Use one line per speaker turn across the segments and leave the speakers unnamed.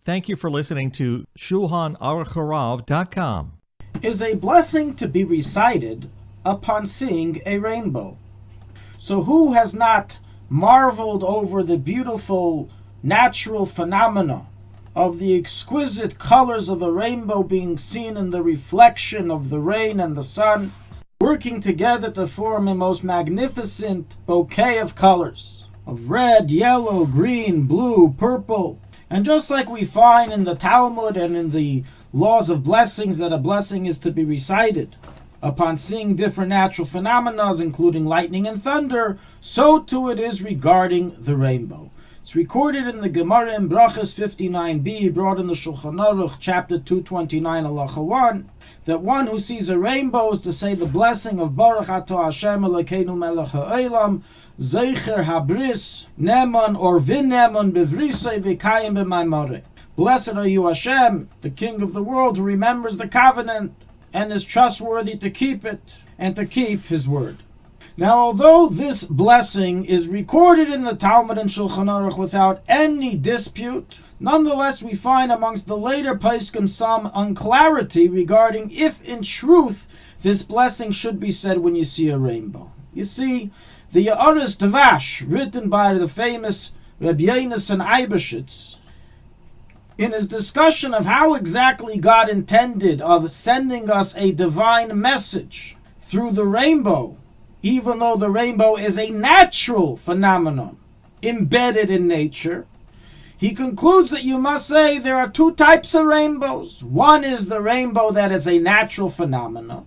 Thank you for listening to Shulchanaruchharav.com.
Is a blessing to be recited upon seeing a rainbow. So who has not marveled over the beautiful natural phenomena of the exquisite colors of a rainbow being seen in the reflection of the rain and the sun, working together to form a most magnificent bouquet of colors, of red, yellow, green, blue, purple. And just like we find in the Talmud and in the laws of blessings that a blessing is to be recited upon seeing different natural phenomena, including lightning and thunder, so too it is regarding the rainbow. It's recorded in the Gemara in Brachas 59b, brought in the Shulchanaruch, chapter 229, Halacha 1, that one who sees a rainbow is to say the blessing of Baruch Atah Hashem Elokeinu Melech HaOlam, Zeicher Habris Neman or Vineman Bevrisei V'Kayim B'Maimore. Blessed are you, Hashem, the King of the world, who remembers the covenant and is trustworthy to keep it and to keep his word. Now, although this blessing is recorded in the Talmud and Shulchan Aruch without any dispute, nonetheless we find amongst the later poskim some unclarity regarding if in truth this blessing should be said when you see a rainbow. You see, the Ya'aris Dvash, written by the famous Rabbi Yonasan Eibeshitz, in his discussion of how exactly God intended of sending us a divine message through the rainbow, even though the rainbow is a natural phenomenon embedded in nature, he concludes that you must say there are two types of rainbows. One is the rainbow that is a natural phenomenon,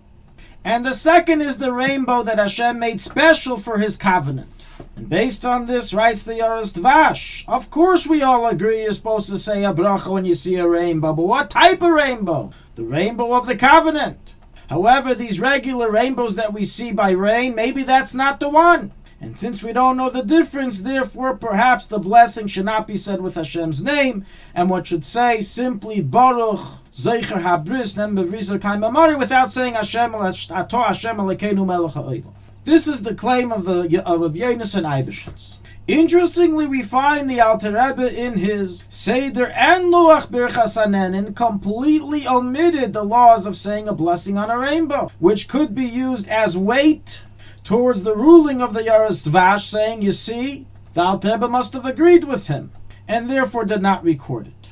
and the second is the rainbow that Hashem made special for his covenant. And based on this, writes the Yaros Dvash, of course we all agree you're supposed to say a bracha when you see a rainbow, but what type of rainbow? The rainbow of the covenant. However, these regular rainbows that we see by rain, maybe that's not the one. And since we don't know the difference, therefore perhaps the blessing should not be said with Hashem's name, and one should say simply Baruch Zeicher Habris Nem Bevrisei Kaim B'Maimore without saying Hashem Atah Hashem Elokeinu Melech HaOlam. This is the claim of the Rav Yonasan Eibeshitz. Interestingly, we find the Alter Rebbe in his Seder and Luach Birchas Hanenin completely omitted the laws of saying a blessing on a rainbow, which could be used as weight towards the ruling of the Yaros Dvash, saying, you see, the Alter Rebbe must have agreed with him, and therefore did not record it.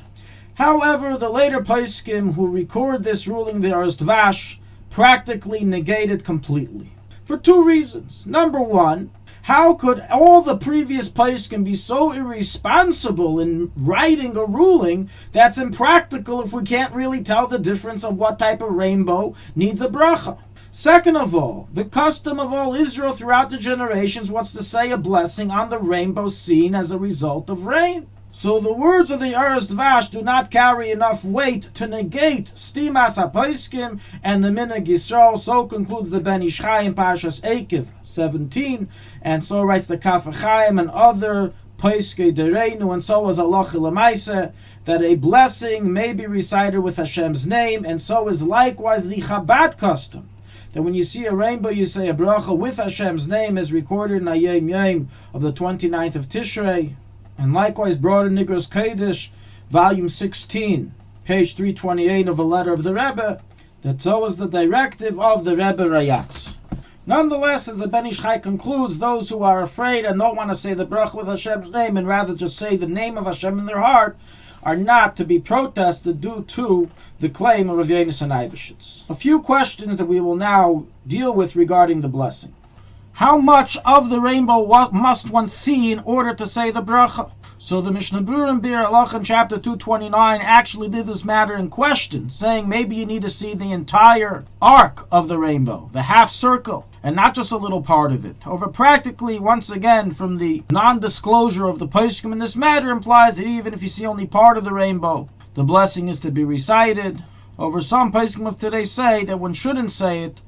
However, the later poskim who record this ruling, the Yaros Dvash, practically negate it completely. For two reasons. Number one, how could all the previous poskim be so irresponsible in writing a ruling that's impractical if we can't really tell the difference of what type of rainbow needs a bracha? Second of all, the custom of all Israel throughout the generations was to say a blessing on the rainbow seen as a result of rain. So the words of the Yaros Dvash do not carry enough weight to negate Stimas HaPoskim and the Minhag Yisrael. So concludes the Ben Ish Chai in Parshas Eikev 17, and so writes the Kaf HaChaim and other Poskei Dereinu, and so was Halacha L'Maaseh, that a blessing may be recited with Hashem's name, and so is likewise the Chabad custom, that when you see a rainbow you say a bracha with Hashem's name, as recorded in Hayom Yom of the 29th of Tishrei, and likewise brought in Nigros Kodesh, volume 16, page 328 of a letter of the Rebbe, that so is the directive of the Rebbe Rayatz. Nonetheless, as the Ben Ish Chai concludes, those who are afraid and don't want to say the bracha with Hashem's name and rather just say the name of Hashem in their heart are not to be protested due to the claim of Rav Yonasan Eibeshitz. A few questions that we will now deal with regarding the blessing. How much of the rainbow must one see in order to say the bracha? So the Mishnah Berurah in Bir Halacha chapter 229 actually did this matter in question, saying maybe you need to see the entire arc of the rainbow, the half circle, and not just a little part of it. Over practically, once again, from the non-disclosure of the poskim in this matter implies that even if you see only part of the rainbow, the blessing is to be recited. Over some poskim of today say that one shouldn't say it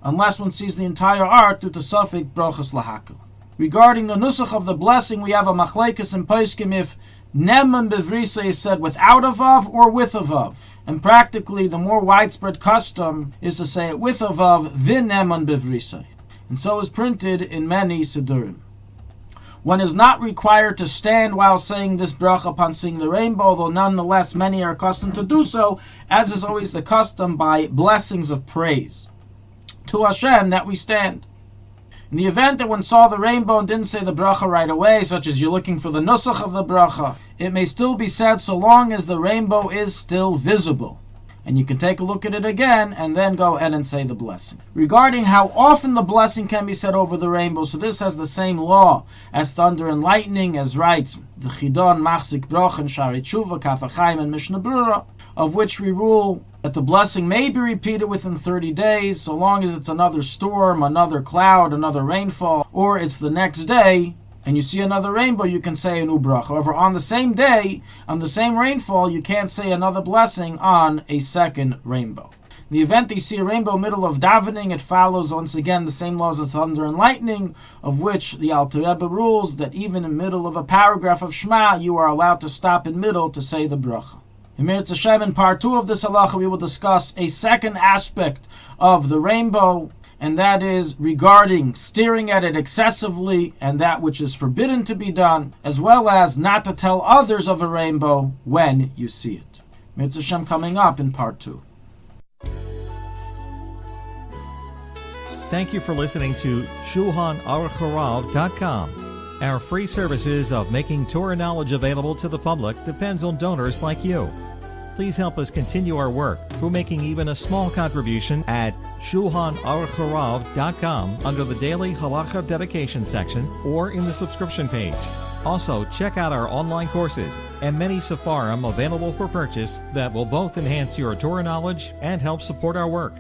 unless one sees the entire arc due to Safek Brachas Lahakel. Regarding the nusach of the blessing, we have a machlekes in poskim if Neman Bevrisei is said without a vav or with a vav. And practically, the more widespread custom is to say it with a vav, Vin Neman Bevrisei. And so is printed in many Sidurim. One is not required to stand while saying this bracha upon seeing the rainbow, although nonetheless many are accustomed to do so, as is always the custom by blessings of praise to Hashem that we stand. In the event that one saw the rainbow and didn't say the bracha right away, such as you're looking for the nusach of the bracha, it may still be said so long as the rainbow is still visible. And you can take a look at it again and then go ahead and say the blessing. Regarding how often the blessing can be said over the rainbow, so this has the same law as thunder and lightning, as writes the Chidon, Machzik Broch, and Shari Tshuva, Kaf HaChaim, and Mishnah Brura, of which we rule that the blessing may be repeated within 30 days, so long as it's another storm, another cloud, another rainfall, or it's the next day, and you see another rainbow, you can say a new bracha. However, on the same day, on the same rainfall, you can't say another blessing on a second rainbow. In the event that you see a rainbow middle of davening, it follows once again the same laws of thunder and lightning, of which the Alter Rebbe rules that even in the middle of a paragraph of Shema, you are allowed to stop in middle to say the bracha. In Mirz Hashem, in part 2 of this halacha, we will discuss a second aspect of the rainbow, and that is regarding staring at it excessively and that which is forbidden to be done, as well as not to tell others of a rainbow when you see it. Mirz Hashem coming up in part 2.
Thank you for listening to Shulchanaruchharav.com. Our free services of making Torah knowledge available to the public depends on donors like you. Please help us continue our work through making even a small contribution at Shulchanaruchharav.com under the Daily Halacha Dedication section or in the subscription page. Also, check out our online courses and many sefarim available for purchase that will both enhance your Torah knowledge and help support our work.